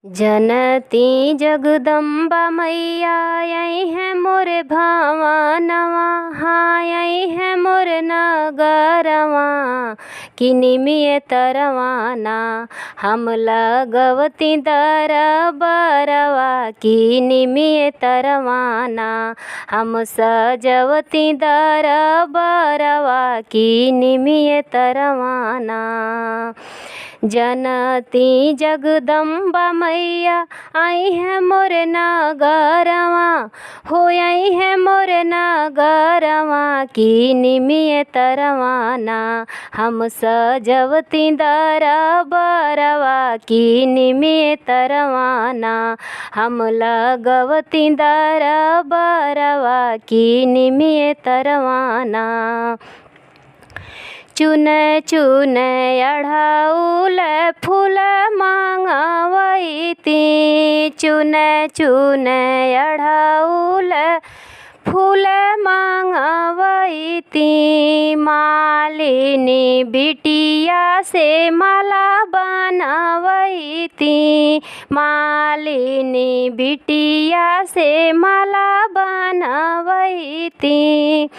जनती जगदम्बा मैया आई है मोरे भावनवा, हाँ आई है मोरे नगरवा। कि निमिये तरवाना हम लगवती दरबरवा, कि निमिये तरवाना हम सजवती दरबरवा, कि निमिये तरवाना। जनती जगदम्बा मैया आई है मोरे नगरवा, हो आई है मोरे नगरवा। कि निमिये तरवाना हम सजवती दरबरवा, कि निमिये तरवाना हम लगवती दरबरवा, कि निमिये तरवाना। चुन चुन अढ़ौल फूल मांगवैती, चुन चुन अढ़ौल फूल मांगवैती। मालिनी बिटिया से माला बनवैती, मालिनी बिटिया से माला बनवैती।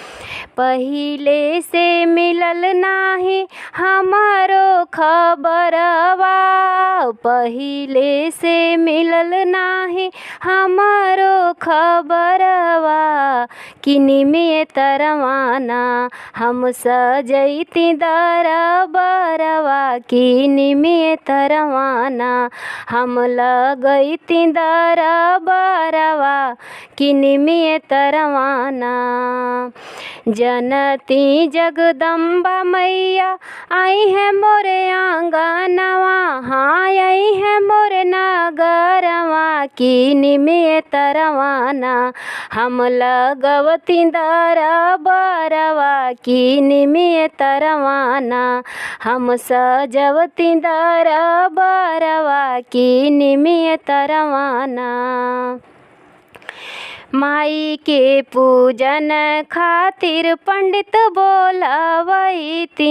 पहिले से मिलल नाही हमारो खबरवा, पहिले से मिलल नाही हमारो खबरवा। कि निमिये तरवाना हम सजैती दरबरवा, कि निमिये तरवाना हम लगैती दरबरवा, कि निमिये तरवाना। जनती जगदम्बा मैया आई है मोरे आंगनवा, हाँ आई है मोरे नगरवा। कि निमिये तरवाना हम लगवती दरबरवा, कि निमिये तरवाना हम सजवती दरबरवा, कि निमिये तरवाना। माई के पूजन खातिर पंडित बोलवैती,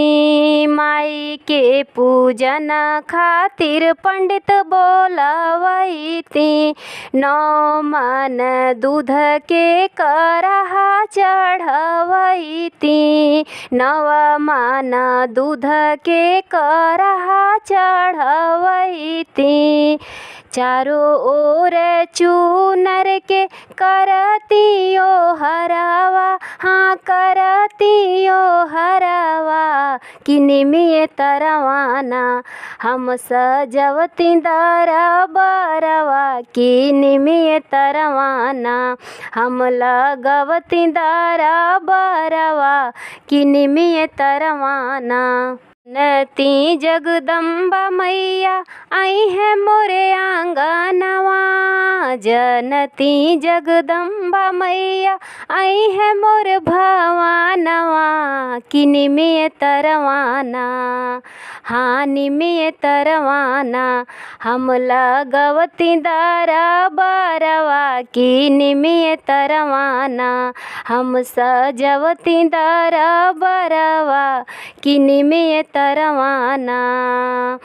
माई के पूजन खातिर पंडित बोलवैती। 9 मन दूध के करहा चढ़वैती, 9 मन दूध के करहा चढ़वैती। चारों ओर चूनर के करतियो हरवा, हाँ करतियो हरवा। कि निमिये तरवाना हम सजवती दरबरवा, कि निमिये तरवाना हम लगवती दरबरवा, कि निमिये तरवाना। जनती जगदम्बा मैया आई है मोरे आंगनवा, जनती जगदम्बा मैया आई है मोरे भवनवा। कि निमिये तरवाना, हाँ निमिये तरवाना हम लगवती दरबरवा, कि निमिये तरवाना हम सजवती दरबरवा, कि निमिये तरवाना।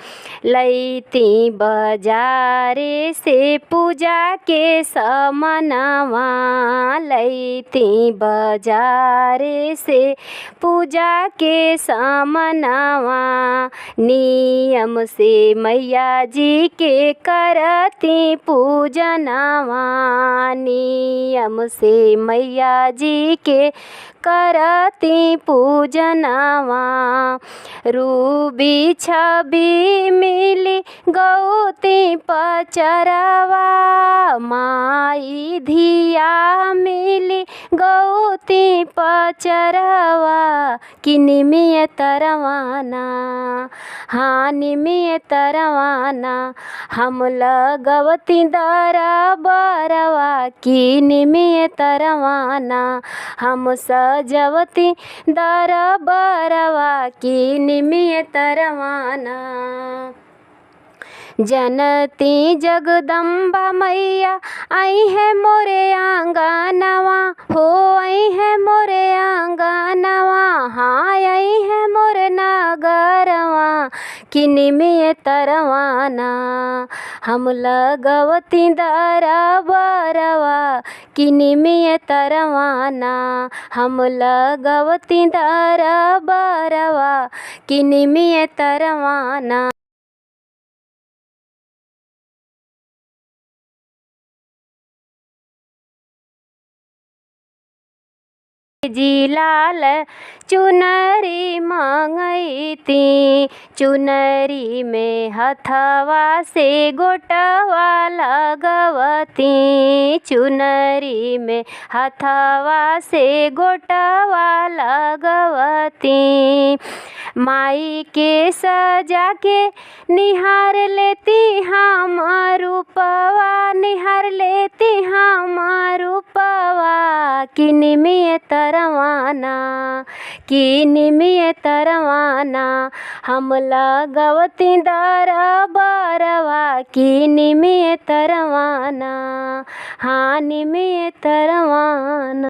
लैती बाजारे से पूजा के समनवा, लैती बाजारे से पूजा के समनवा। नियम से मैया जी के करती पूजनवा, नियम से मैया जी के करती पूजनवा। रूबी छवि मिली गौती पचरवा, माई धिया मिली गौती पचरवा। कि निमिये तरवाना, हाँ निमिये तरवाना हम लगवती दरबरवा, कि निमिये तरवाना हम सजवती दरबरवा, कि निमिये तरवाना। जनती जगदम्बा मैया आई है मोरे आंगनवा, हो आई है मोरे आंगनवा, हाँ आई है मोरे नगरवा। कि निमिये तरवाना हम लगवती दरबरवा कि निमिये तरवाना हम लगवती दरबरवा कि निमिये तरवाना। जी लाल चुनरी मांगती चुनरी में हथवा से गोटवा लगवती चुनरी में हथवा से गोटवा लगवती माई के सजा के निहार लेती हम रूपवा निहार लेती हम रूपवा कि निमिये तरवाना कि निमिये तरवाना हम लगवती दरबरवा कि निमिये तरवाना हाँ निमिये तरवाना।